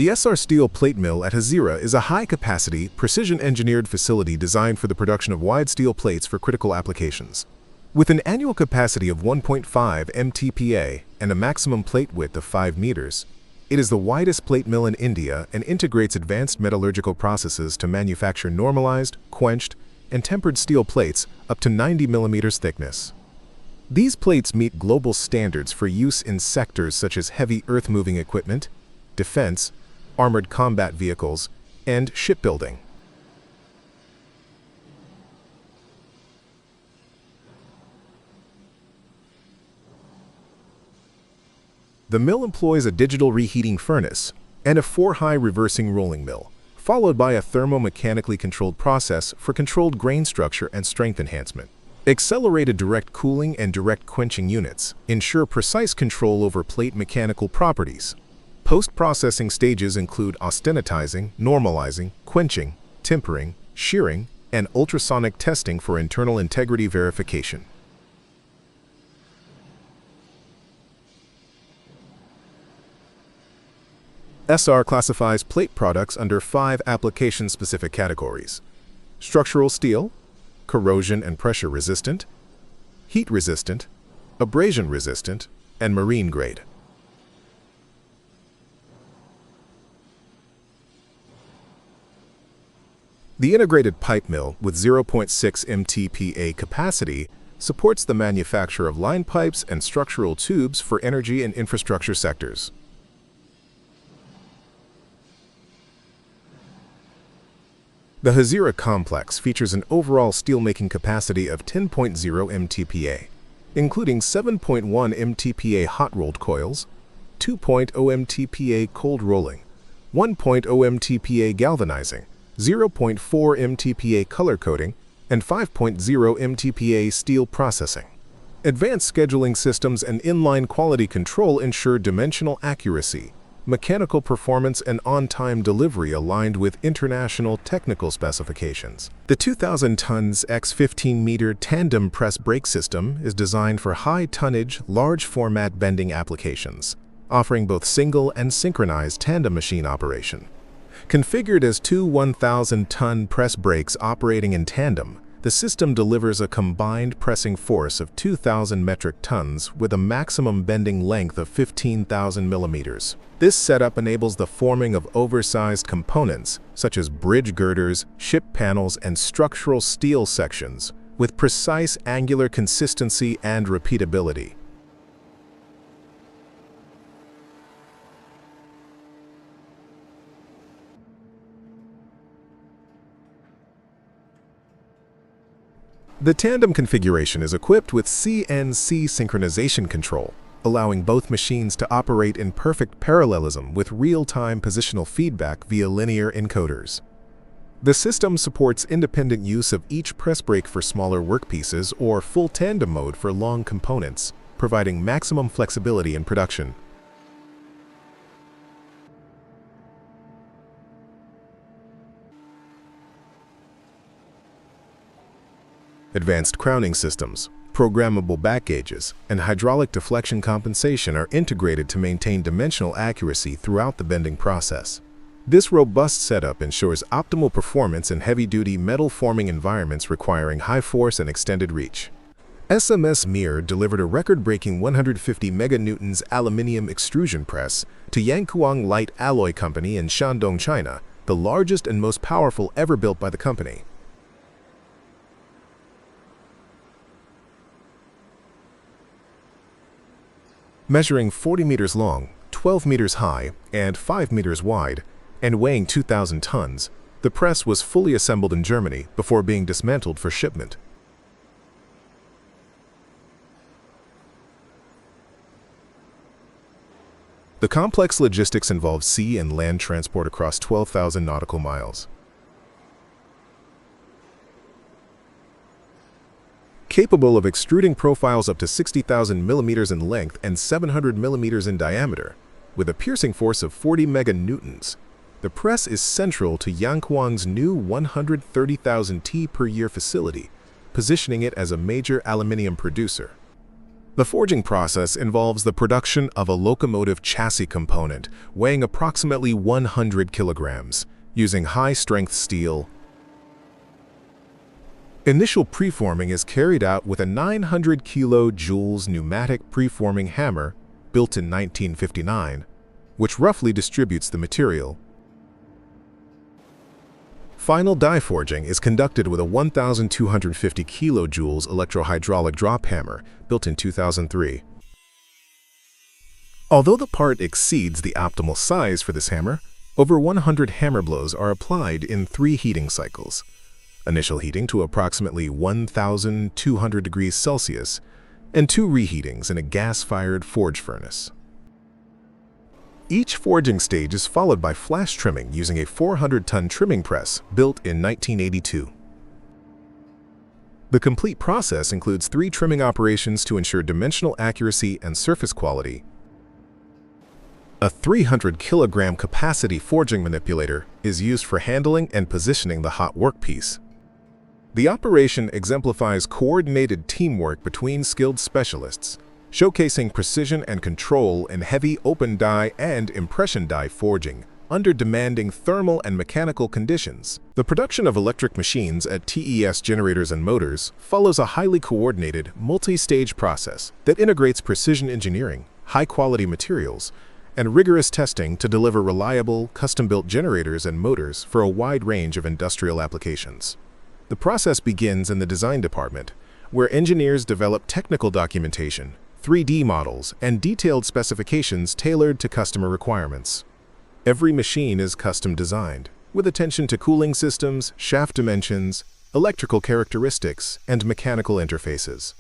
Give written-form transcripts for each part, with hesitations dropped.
The SR Steel Plate Mill at Hazira is a high-capacity, precision-engineered facility designed for the production of wide steel plates for critical applications. With an annual capacity of 1.5 MTPA and a maximum plate width of 5 meters, it is the widest plate mill in India and integrates advanced metallurgical processes to manufacture normalized, quenched, and tempered steel plates up to 90 millimeters thickness. These plates meet global standards for use in sectors such as heavy earth-moving equipment, defense, armored combat vehicles, and shipbuilding. The mill employs a digital reheating furnace and a 4-high reversing rolling mill, followed by a thermomechanically controlled process for controlled grain structure and strength enhancement. Accelerated direct cooling and direct quenching units ensure precise control over plate mechanical properties. Post-processing stages include austenitizing, normalizing, quenching, tempering, shearing, and ultrasonic testing for internal integrity verification. SR classifies plate products under 5 application-specific categories: structural steel, corrosion and pressure resistant, heat resistant, abrasion resistant, and marine grade. The integrated pipe mill with 0.6 MTPA capacity supports the manufacture of line pipes and structural tubes for energy and infrastructure sectors. The Hazira complex features an overall steelmaking capacity of 10.0 MTPA, including 7.1 MTPA hot-rolled coils, 2.0 MTPA cold rolling, 1.0 MTPA galvanizing, 0.4 MTPA color coating, and 5.0 MTPA steel processing. Advanced scheduling systems and inline quality control ensure dimensional accuracy, mechanical performance, and on-time delivery aligned with international technical specifications. The 2,000 tons x 15-meter tandem press brake system is designed for high-tonnage, large-format bending applications, offering both single and synchronized tandem machine operation. Configured as two 1,000-ton press brakes operating in tandem, the system delivers a combined pressing force of 2,000 metric tons with a maximum bending length of 15,000 millimeters. This setup enables the forming of oversized components, such as bridge girders, ship panels, and structural steel sections, with precise angular consistency and repeatability. The tandem configuration is equipped with CNC synchronization control, allowing both machines to operate in perfect parallelism with real-time positional feedback via linear encoders. The system supports independent use of each press brake for smaller workpieces or full tandem mode for long components, providing maximum flexibility in production. Advanced crowning systems, programmable back gauges, and hydraulic deflection compensation are integrated to maintain dimensional accuracy throughout the bending process. This robust setup ensures optimal performance in heavy-duty metal-forming environments requiring high force and extended reach. SMS Mir delivered a record-breaking 150 meganewtons aluminium extrusion press to Yangkuang Light Alloy Company in Shandong, China, the largest and most powerful ever built by the company. Measuring 40 meters long, 12 meters high, and 5 meters wide, and weighing 2,000 tons, the press was fully assembled in Germany before being dismantled for shipment. The complex logistics involves sea and land transport across 12,000 nautical miles. Capable of extruding profiles up to 60,000 millimeters in length and 700 millimeters in diameter, with a piercing force of 40 meganewtons. The press is central to Yangkuang's new 130,000 T per year facility, positioning it as a major aluminium producer. The forging process involves the production of a locomotive chassis component weighing approximately 100 kilograms, using high-strength steel. Initial preforming is carried out with a 900 kilojoules pneumatic preforming hammer built in 1959, which roughly distributes the material. Final die forging is conducted with a 1,250 kilojoules electrohydraulic drop hammer built in 2003. Although the part exceeds the optimal size for this hammer, over 100 hammer blows are applied in 3 heating cycles. Initial heating to approximately 1,200 degrees Celsius, and 2 reheatings in a gas-fired forge furnace. Each forging stage is followed by flash trimming using a 400-ton trimming press built in 1982. The complete process includes 3 trimming operations to ensure dimensional accuracy and surface quality. A 300-kilogram capacity forging manipulator is used for handling and positioning the hot workpiece. The operation exemplifies coordinated teamwork between skilled specialists, showcasing precision and control in heavy open die and impression die forging under demanding thermal and mechanical conditions. The production of electric machines at TES Generators and Motors follows a highly coordinated, multi-stage process that integrates precision engineering, high-quality materials, and rigorous testing to deliver reliable, custom-built generators and motors for a wide range of industrial applications. The process begins in the design department, where engineers develop technical documentation, 3D models, and detailed specifications tailored to customer requirements. Every machine is custom designed, with attention to cooling systems, shaft dimensions, electrical characteristics, and mechanical interfaces.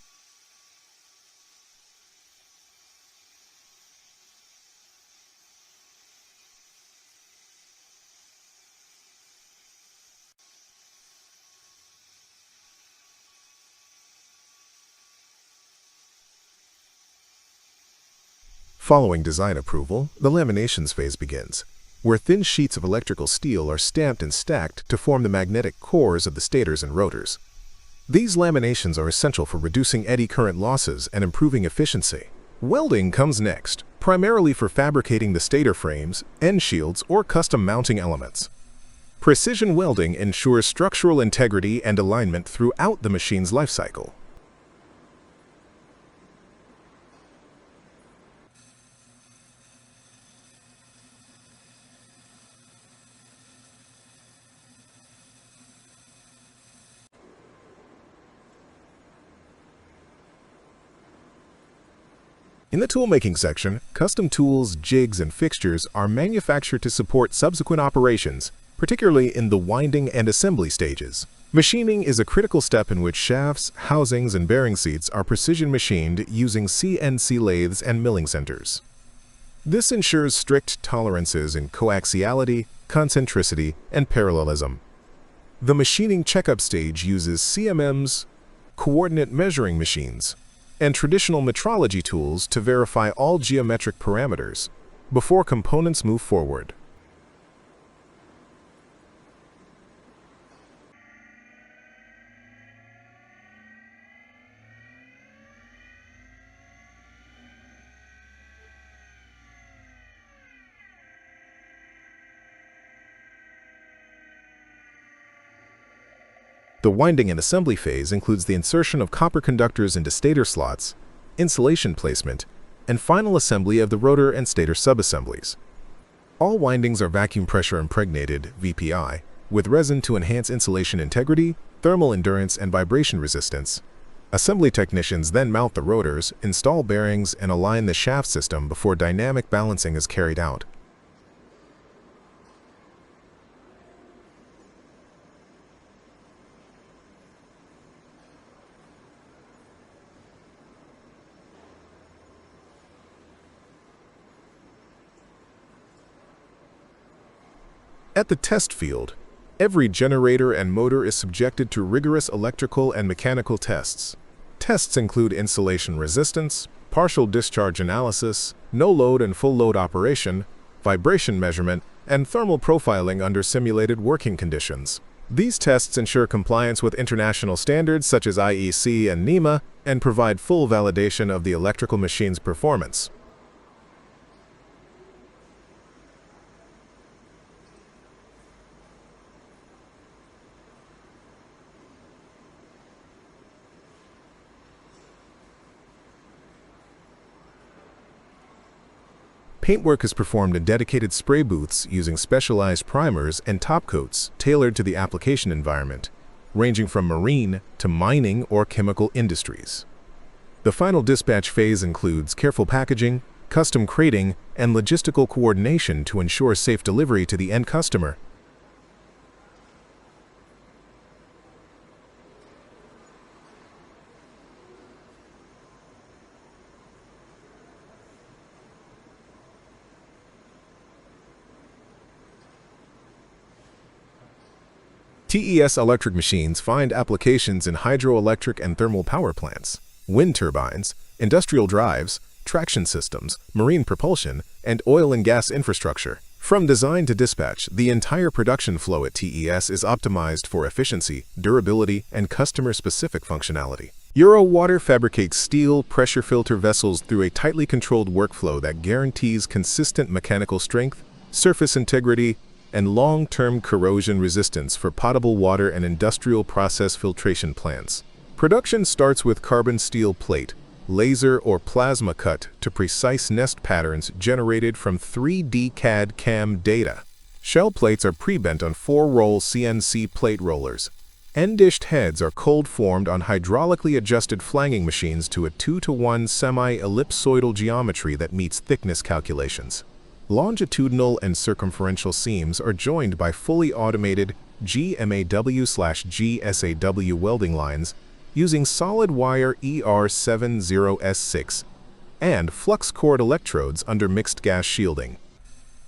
Following design approval, the laminations phase begins, where thin sheets of electrical steel are stamped and stacked to form the magnetic cores of the stators and rotors. These laminations are essential for reducing eddy current losses and improving efficiency. Welding comes next, primarily for fabricating the stator frames, end shields, or custom mounting elements. Precision welding ensures structural integrity and alignment throughout the machine's life cycle. In the toolmaking section, custom tools, jigs, and fixtures are manufactured to support subsequent operations, particularly in the winding and assembly stages. Machining is a critical step in which shafts, housings, and bearing seats are precision machined using CNC lathes and milling centers. This ensures strict tolerances in coaxiality, concentricity, and parallelism. The machining checkup stage uses CMMs, coordinate measuring machines, and traditional metrology tools to verify all geometric parameters before components move forward. The winding and assembly phase includes the insertion of copper conductors into stator slots, insulation placement, and final assembly of the rotor and stator subassemblies. All windings are vacuum pressure impregnated (VPI) with resin to enhance insulation integrity, thermal endurance, and vibration resistance. Assembly technicians then mount the rotors, install bearings, and align the shaft system before dynamic balancing is carried out. At the test field, every generator and motor is subjected to rigorous electrical and mechanical tests. Tests include insulation resistance, partial discharge analysis, no-load and full-load operation, vibration measurement, and thermal profiling under simulated working conditions. These tests ensure compliance with international standards such as IEC and NEMA and provide full validation of the electrical machine's performance. Paintwork is performed in dedicated spray booths using specialized primers and topcoats tailored to the application environment, ranging from marine to mining or chemical industries. The final dispatch phase includes careful packaging, custom crating, and logistical coordination to ensure safe delivery to the end customer. TES electric machines find applications in hydroelectric and thermal power plants, wind turbines, industrial drives, traction systems, marine propulsion, and oil and gas infrastructure. From design to dispatch, the entire production flow at TES is optimized for efficiency, durability, and customer-specific functionality. Eurowater fabricates steel pressure filter vessels through a tightly controlled workflow that guarantees consistent mechanical strength, surface integrity, and long-term corrosion resistance for potable water and industrial process filtration plants. Production starts with carbon steel plate, laser or plasma cut to precise nest patterns generated from 3D CAD/CAM data. Shell plates are pre-bent on 4-roll CNC plate rollers. End-dished heads are cold-formed on hydraulically adjusted flanging machines to a 2:1 semi-ellipsoidal geometry that meets thickness calculations. Longitudinal and circumferential seams are joined by fully automated GMAW/GSAW welding lines using solid wire ER70S6 and flux cord electrodes under mixed gas shielding.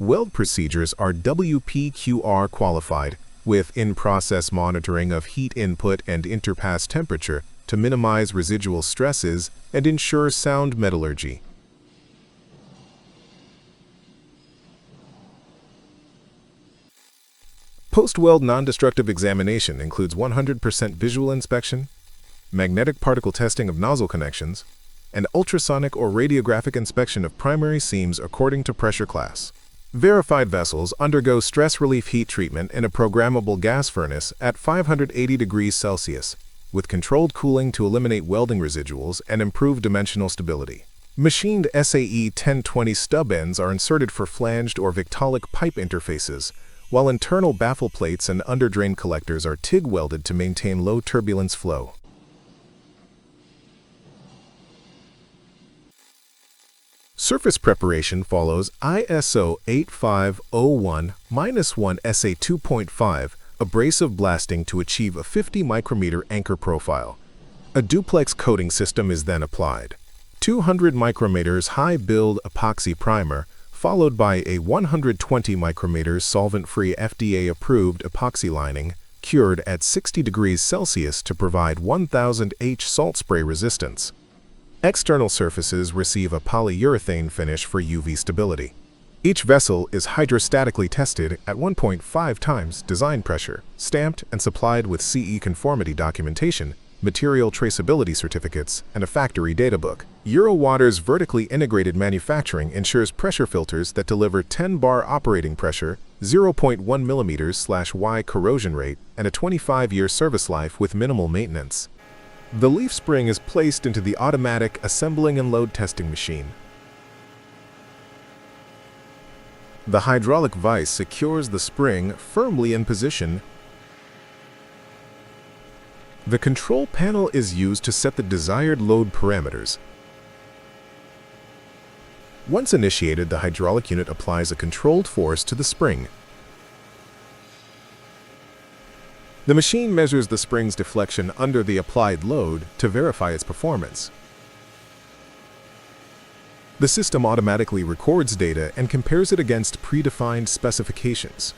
Weld procedures are WPQR qualified with in-process monitoring of heat input and interpass temperature to minimize residual stresses and ensure sound metallurgy. Post-weld non-destructive examination includes 100% visual inspection, magnetic particle testing of nozzle connections, and ultrasonic or radiographic inspection of primary seams according to pressure class. Verified vessels undergo stress relief heat treatment in a programmable gas furnace at 580 degrees Celsius, with controlled cooling to eliminate welding residuals and improve dimensional stability. Machined SAE 1020 stub ends are inserted for flanged or Victaulic pipe interfaces, while internal baffle plates and underdrain collectors are TIG welded to maintain low turbulence flow. Surface preparation follows ISO 8501-1 SA 2.5 abrasive blasting to achieve a 50 micrometer anchor profile. A duplex coating system is then applied. 200 micrometers high build epoxy primer followed by a 120 micrometers solvent-free FDA-approved epoxy lining, cured at 60 degrees Celsius to provide 1000 H salt spray resistance. External surfaces receive a polyurethane finish for UV stability. Each vessel is hydrostatically tested at 1.5 times design pressure, stamped and supplied with CE conformity documentation, material traceability certificates, and a factory data book. Eurowater's vertically integrated manufacturing ensures pressure filters that deliver 10 bar operating pressure, 0.1 mm/Y corrosion rate, and a 25-year service life with minimal maintenance. The leaf spring is placed into the automatic assembling and load testing machine. The hydraulic vise secures the spring firmly in position. The control panel is used to set the desired load parameters. Once initiated, the hydraulic unit applies a controlled force to the spring. The machine measures the spring's deflection under the applied load to verify its performance. The system automatically records data and compares it against predefined specifications.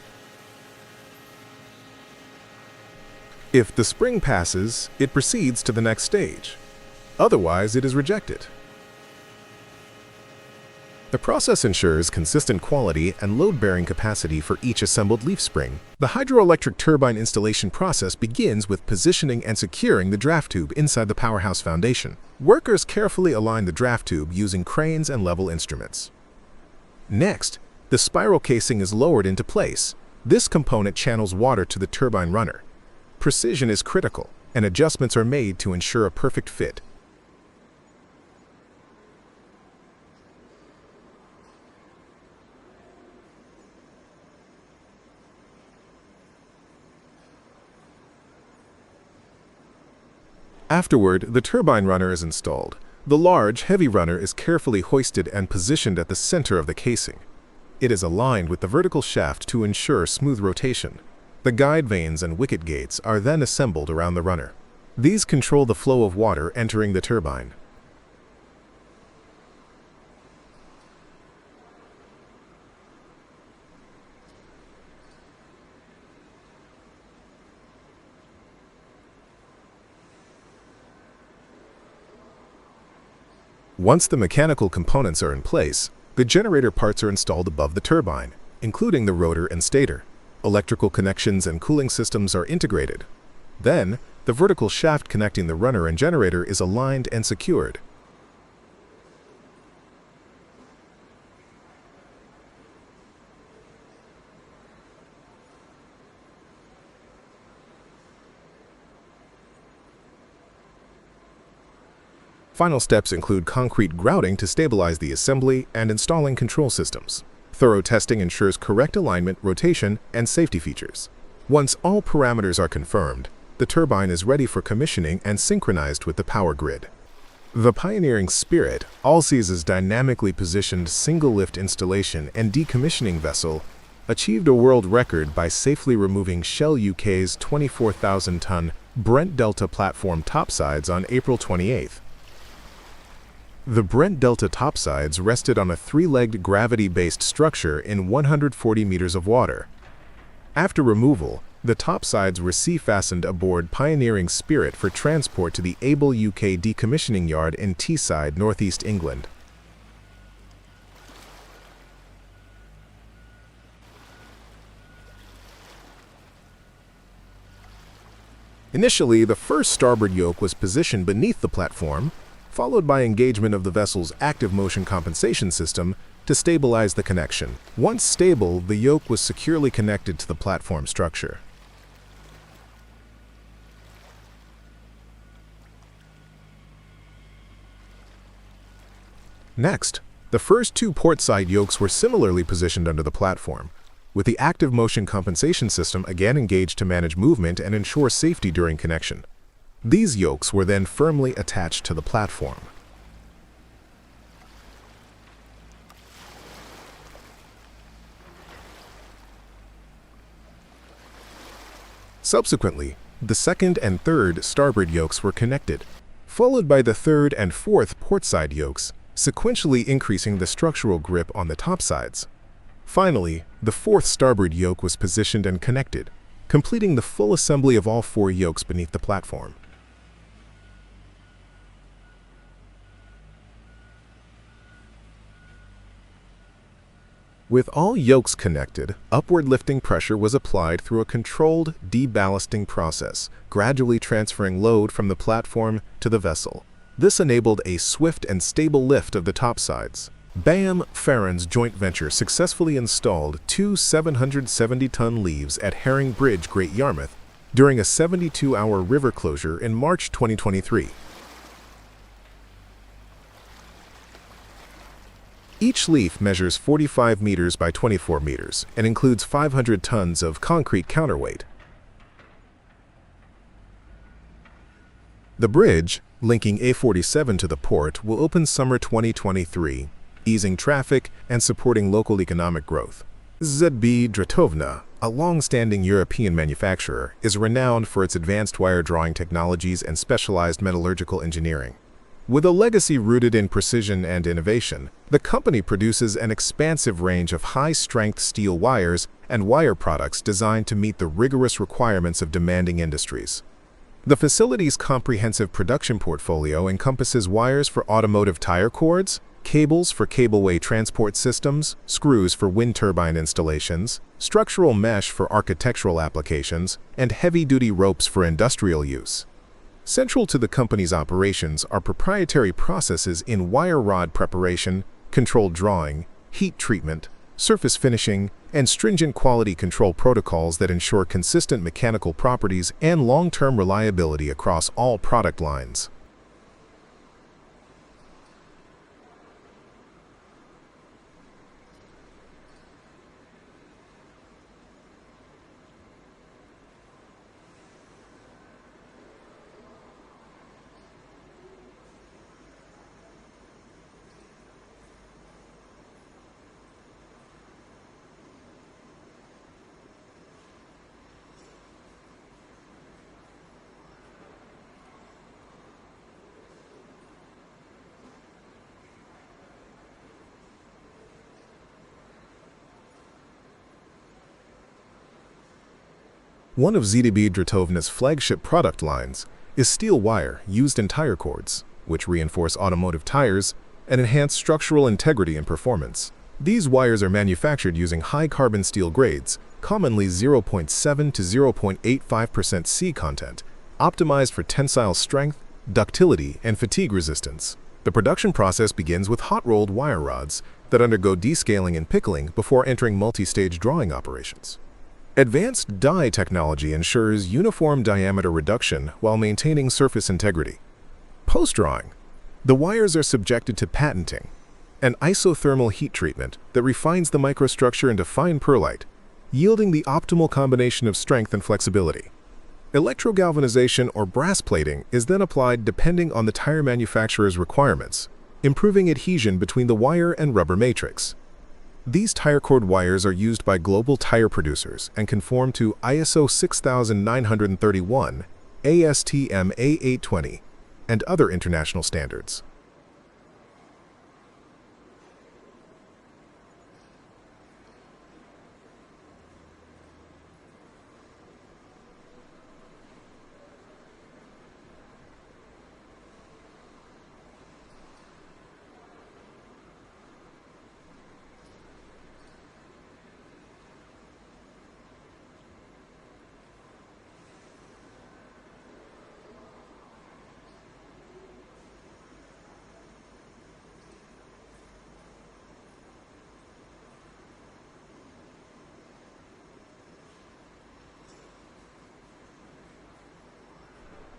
If the spring passes, it proceeds to the next stage. Otherwise, it is rejected. The process ensures consistent quality and load-bearing capacity for each assembled leaf spring. The hydroelectric turbine installation process begins with positioning and securing the draft tube inside the powerhouse foundation. Workers carefully align the draft tube using cranes and level instruments. Next, the spiral casing is lowered into place. This component channels water to the turbine runner. Precision is critical, and adjustments are made to ensure a perfect fit. Afterward, the turbine runner is installed. The large, heavy runner is carefully hoisted and positioned at the center of the casing. It is aligned with the vertical shaft to ensure smooth rotation. The guide vanes and wicket gates are then assembled around the runner. These control the flow of water entering the turbine. Once the mechanical components are in place, the generator parts are installed above the turbine, including the rotor and stator. Electrical connections and cooling systems are integrated. Then, the vertical shaft connecting the runner and generator is aligned and secured. Final steps include concrete grouting to stabilize the assembly and installing control systems. Thorough testing ensures correct alignment, rotation, and safety features. Once all parameters are confirmed, the turbine is ready for commissioning and synchronized with the power grid. The pioneering Spirit, Allseas's dynamically positioned single-lift installation and decommissioning vessel, achieved a world record by safely removing Shell UK's 24,000-ton Brent Delta platform topsides on April 28th. The Brent Delta topsides rested on a three-legged gravity-based structure in 140 meters of water. After removal, the topsides were sea-fastened aboard Pioneering Spirit for transport to the Able UK decommissioning yard in Teesside, northeast England. Initially, the first starboard yoke was positioned beneath the platform, followed by engagement of the vessel's active motion compensation system to stabilize the connection. Once stable, the yoke was securely connected to the platform structure. Next, the first two portside yokes were similarly positioned under the platform, with the active motion compensation system again engaged to manage movement and ensure safety during connection. These yokes were then firmly attached to the platform. Subsequently, the second and third starboard yokes were connected, followed by the third and fourth portside yokes, sequentially increasing the structural grip on the topsides. Finally, the fourth starboard yoke was positioned and connected, completing the full assembly of all four yokes beneath the platform. With all yokes connected, upward lifting pressure was applied through a controlled deballasting process, gradually transferring load from the platform to the vessel. This enabled a swift and stable lift of the topsides. BAM Farron's joint venture successfully installed two 770-ton leaves at Herring Bridge, Great Yarmouth, during a 72-hour river closure in March 2023. Each leaf measures 45 meters by 24 meters and includes 500 tons of concrete counterweight. The bridge, linking A47 to the port, will open summer 2023, easing traffic and supporting local economic growth. ZB Dratovna, a long-standing European manufacturer, is renowned for its advanced wire drawing technologies and specialized metallurgical engineering. With a legacy rooted in precision and innovation, the company produces an expansive range of high-strength steel wires and wire products designed to meet the rigorous requirements of demanding industries. The facility's comprehensive production portfolio encompasses wires for automotive tire cords, cables for cableway transport systems, screws for wind turbine installations, structural mesh for architectural applications, and heavy-duty ropes for industrial use. Central to the company's operations are proprietary processes in wire rod preparation, controlled drawing, heat treatment, surface finishing, and stringent quality control protocols that ensure consistent mechanical properties and long-term reliability across all product lines. One of ZDB Dratovna's flagship product lines is steel wire used in tire cords, which reinforce automotive tires and enhance structural integrity and performance. These wires are manufactured using high-carbon steel grades, commonly 0.7 to 0.85% C content, optimized for tensile strength, ductility, and fatigue resistance. The production process begins with hot-rolled wire rods that undergo descaling and pickling before entering multi-stage drawing operations. Advanced die technology ensures uniform diameter reduction while maintaining surface integrity. Post-drawing, the wires are subjected to patenting, an isothermal heat treatment that refines the microstructure into fine pearlite, yielding the optimal combination of strength and flexibility. Electrogalvanization or brass plating is then applied depending on the tire manufacturer's requirements, improving adhesion between the wire and rubber matrix. These tire cord wires are used by global tire producers and conform to ISO 6931, ASTM A820, and other international standards.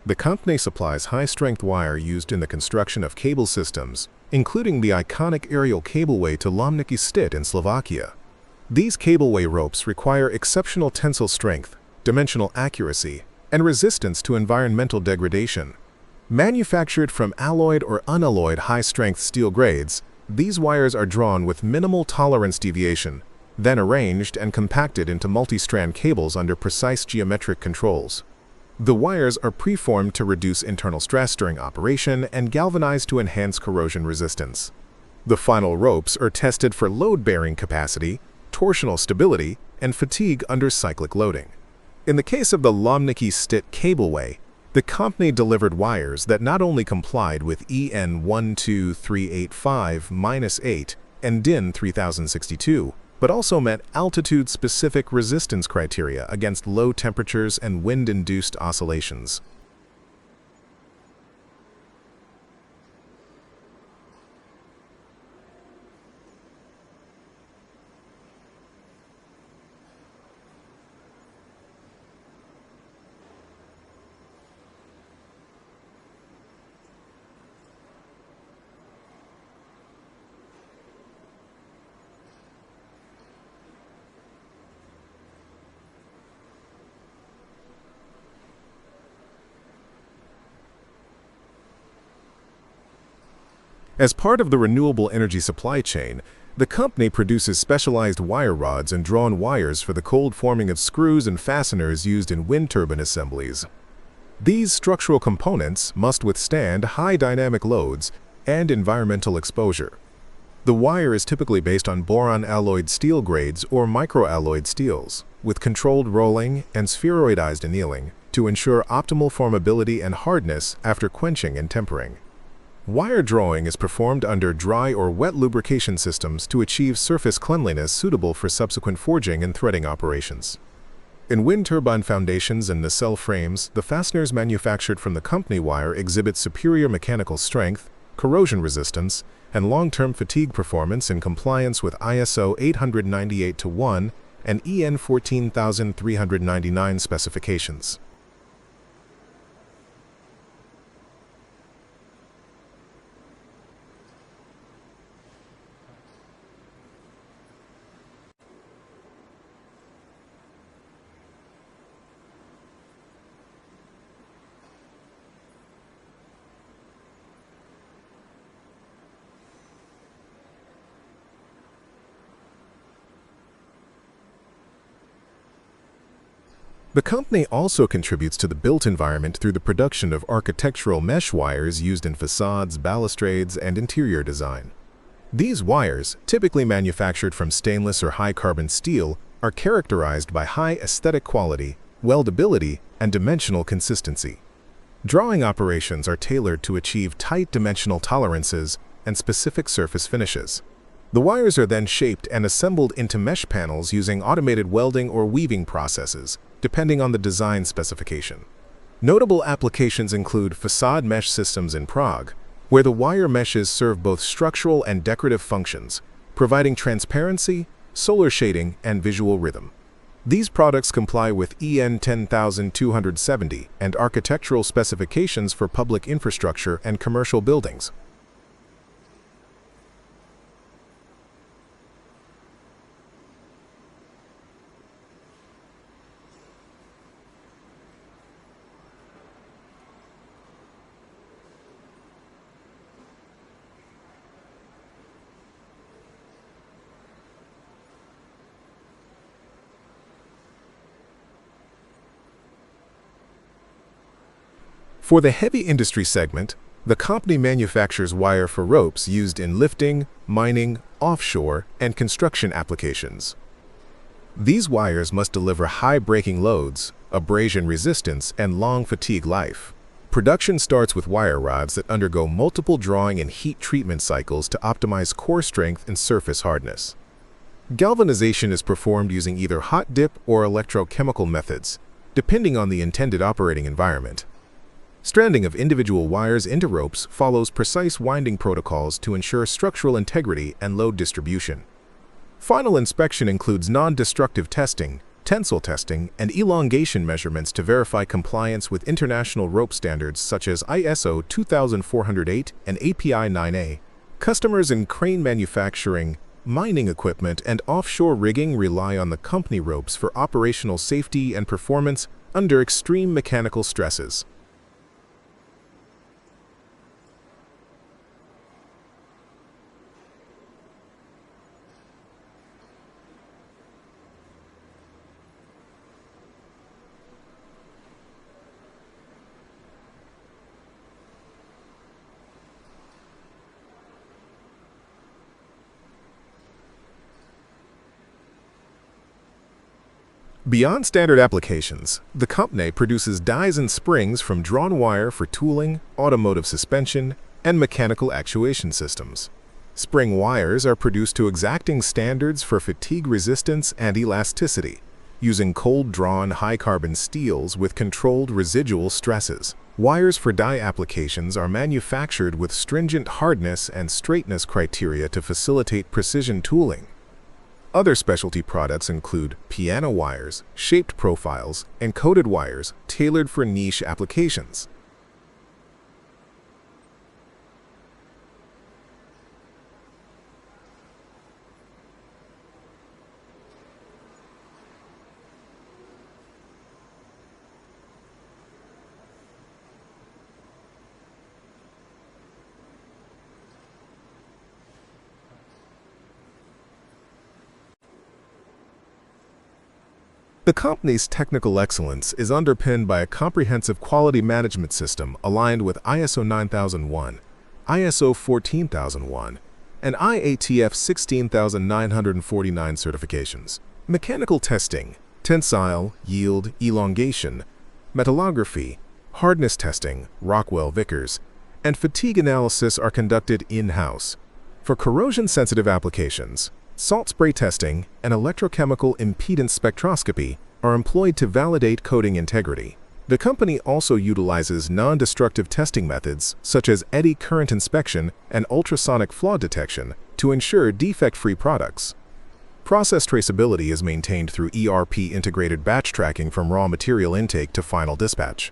The company supplies high-strength wire used in the construction of cable systems, including the iconic aerial cableway to Lomnický Štít in Slovakia. These cableway ropes require exceptional tensile strength, dimensional accuracy, and resistance to environmental degradation. Manufactured from alloyed or unalloyed high-strength steel grades, these wires are drawn with minimal tolerance deviation, then arranged and compacted into multi-strand cables under precise geometric controls. The wires are preformed to reduce internal stress during operation and galvanized to enhance corrosion resistance. The final ropes are tested for load-bearing capacity, torsional stability, and fatigue under cyclic loading. In the case of the Lomnický Štít cableway, the company delivered wires that not only complied with EN 12385-8 and DIN 3062, but also met altitude-specific resistance criteria against low temperatures and wind-induced oscillations. As part of the renewable energy supply chain, the company produces specialized wire rods and drawn wires for the cold forming of screws and fasteners used in wind turbine assemblies. These structural components must withstand high dynamic loads and environmental exposure. The wire is typically based on boron-alloyed steel grades or microalloyed steels, with controlled rolling and spheroidized annealing to ensure optimal formability and hardness after quenching and tempering. Wire drawing is performed under dry or wet lubrication systems to achieve surface cleanliness suitable for subsequent forging and threading operations. In wind turbine foundations and nacelle frames, the fasteners manufactured from the company wire exhibit superior mechanical strength, corrosion resistance, and long-term fatigue performance in compliance with ISO 898-1 and EN 14399 specifications. The company also contributes to the built environment through the production of architectural mesh wires used in facades, balustrades, and interior design. These wires, typically manufactured from stainless or high-carbon steel, are characterized by high aesthetic quality, weldability, and dimensional consistency. Drawing operations are tailored to achieve tight dimensional tolerances and specific surface finishes. The wires are then shaped and assembled into mesh panels using automated welding or weaving processes, depending on the design specification. Notable applications include facade mesh systems in Prague, where the wire meshes serve both structural and decorative functions, providing transparency, solar shading, and visual rhythm. These products comply with EN 10270 and architectural specifications for public infrastructure and commercial buildings. For the heavy industry segment, the company manufactures wire for ropes used in lifting, mining, offshore, and construction applications. These wires must deliver high braking loads, abrasion resistance, and long fatigue life. Production starts with wire rods that undergo multiple drawing and heat treatment cycles to optimize core strength and surface hardness. Galvanization is performed using either hot dip or electrochemical methods, depending on the intended operating environment. Stranding of individual wires into ropes follows precise winding protocols to ensure structural integrity and load distribution. Final inspection includes non-destructive testing, tensile testing, and elongation measurements to verify compliance with international rope standards such as ISO 2408 and API 9A. Customers in crane manufacturing, mining equipment, and offshore rigging rely on the company ropes for operational safety and performance under extreme mechanical stresses. Beyond standard applications, the company produces dies and springs from drawn wire for tooling, automotive suspension, and mechanical actuation systems. Spring wires are produced to exacting standards for fatigue resistance and elasticity, using cold-drawn high-carbon steels with controlled residual stresses. Wires for die applications are manufactured with stringent hardness and straightness criteria to facilitate precision tooling. Other specialty products include piano wires, shaped profiles, and coated wires tailored for niche applications. The company's technical excellence is underpinned by a comprehensive quality management system aligned with ISO 9001, ISO 14001, and IATF 16949 certifications. Mechanical testing, tensile, yield, elongation, metallography, hardness testing, Rockwell-Vickers, and fatigue analysis are conducted in-house. For corrosion-sensitive applications, salt spray testing and electrochemical impedance spectroscopy are employed to validate coating integrity. The company also utilizes non-destructive testing methods such as eddy current inspection and ultrasonic flaw detection to ensure defect-free products. Process traceability is maintained through ERP-integrated batch tracking from raw material intake to final dispatch.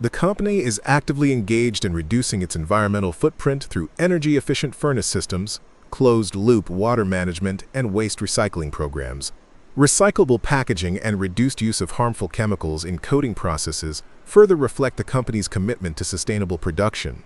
The company is actively engaged in reducing its environmental footprint through energy-efficient furnace systems, closed-loop water management, and waste recycling programs. Recyclable packaging and reduced use of harmful chemicals in coating processes further reflect the company's commitment to sustainable production.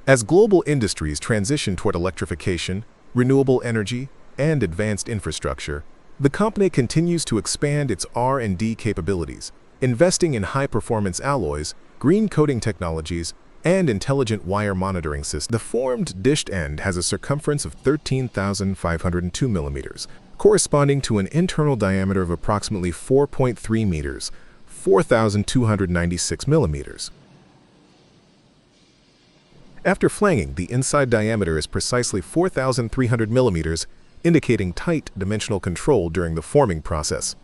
As global industries transition toward electrification, renewable energy, and advanced infrastructure, the company continues to expand its R&D capabilities, investing in high-performance alloys, green coating technologies, and intelligent wire monitoring systems. The formed dished end has a circumference of 13,502 millimeters, corresponding to an internal diameter of approximately 4.3 meters, 4,296 millimeters. After flanging, the inside diameter is precisely 4,300 millimeters, indicating tight dimensional control during the forming process.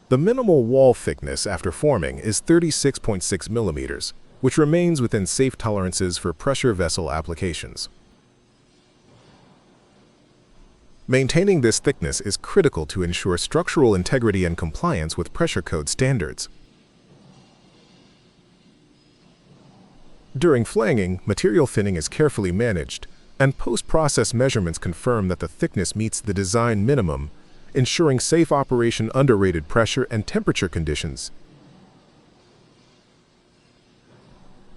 The minimal wall thickness after forming is 36.6 millimeters, which remains within safe tolerances for pressure vessel applications. Maintaining this thickness is critical to ensure structural integrity and compliance with pressure code standards. During flanging, material thinning is carefully managed, and post-process measurements confirm that the thickness meets the design minimum, ensuring safe operation under rated pressure and temperature conditions.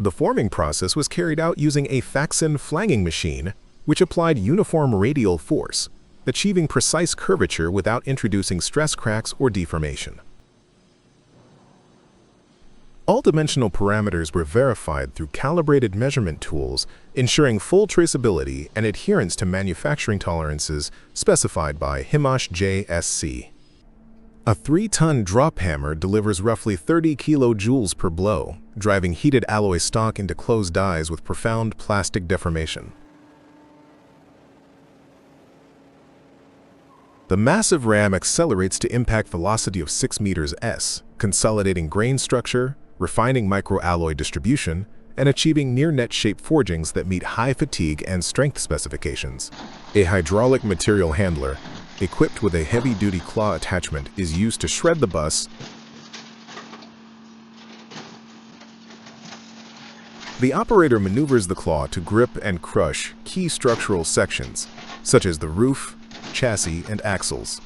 The forming process was carried out using a Faxon flanging machine, which applied uniform radial force, achieving precise curvature without introducing stress cracks or deformation. All dimensional parameters were verified through calibrated measurement tools, ensuring full traceability and adherence to manufacturing tolerances specified by HIMOSH JSC. A 3-ton drop hammer delivers roughly 30 kilojoules per blow, driving heated alloy stock into closed dies with profound plastic deformation. The massive ram accelerates to impact velocity of 6 meters s, consolidating grain structure, refining microalloy distribution, and achieving near-net shape forgings that meet high fatigue and strength specifications. A hydraulic material handler, equipped with a heavy-duty claw attachment, is used to shred the bus. The operator maneuvers the claw to grip and crush key structural sections, such as the roof, chassis, and axles.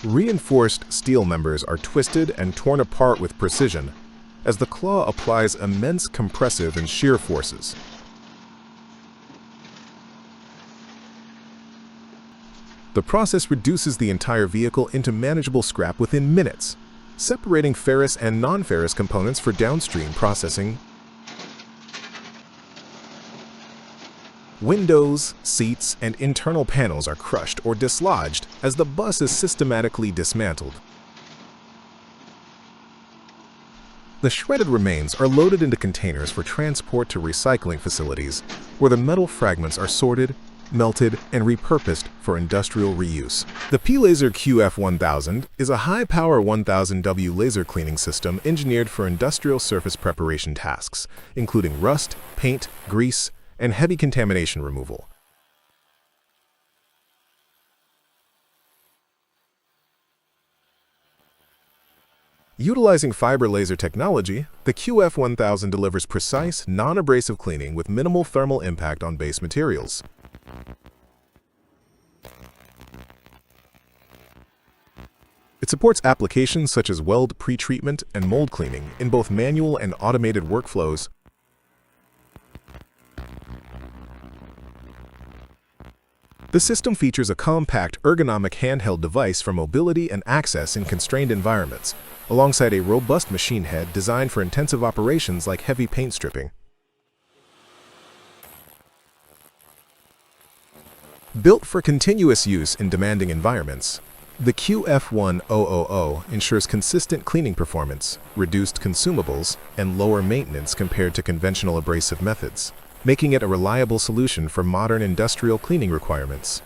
Reinforced steel members are twisted and torn apart with precision as the claw applies immense compressive and shear forces. The process reduces the entire vehicle into manageable scrap within minutes, separating ferrous and non-ferrous components for downstream processing. Windows, seats, and internal panels are crushed or dislodged as the bus is systematically dismantled. The shredded remains are loaded into containers for transport to recycling facilities, where the metal fragments are sorted, melted, and repurposed for industrial reuse. The P-Laser QF1000 is a high-power 1000W laser cleaning system engineered for industrial surface preparation tasks, including rust, paint, grease, and heavy contamination removal. Utilizing fiber laser technology, the QF1000 delivers precise, non-abrasive cleaning with minimal thermal impact on base materials. It supports applications such as weld pretreatment and mold cleaning in both manual and automated workflows. The system features a compact, ergonomic handheld device for mobility and access in constrained environments, alongside a robust machine head designed for intensive operations like heavy paint stripping. Built for continuous use in demanding environments, the QF1000 ensures consistent cleaning performance, reduced consumables, and lower maintenance compared to conventional abrasive methods, making it a reliable solution for modern industrial cleaning requirements.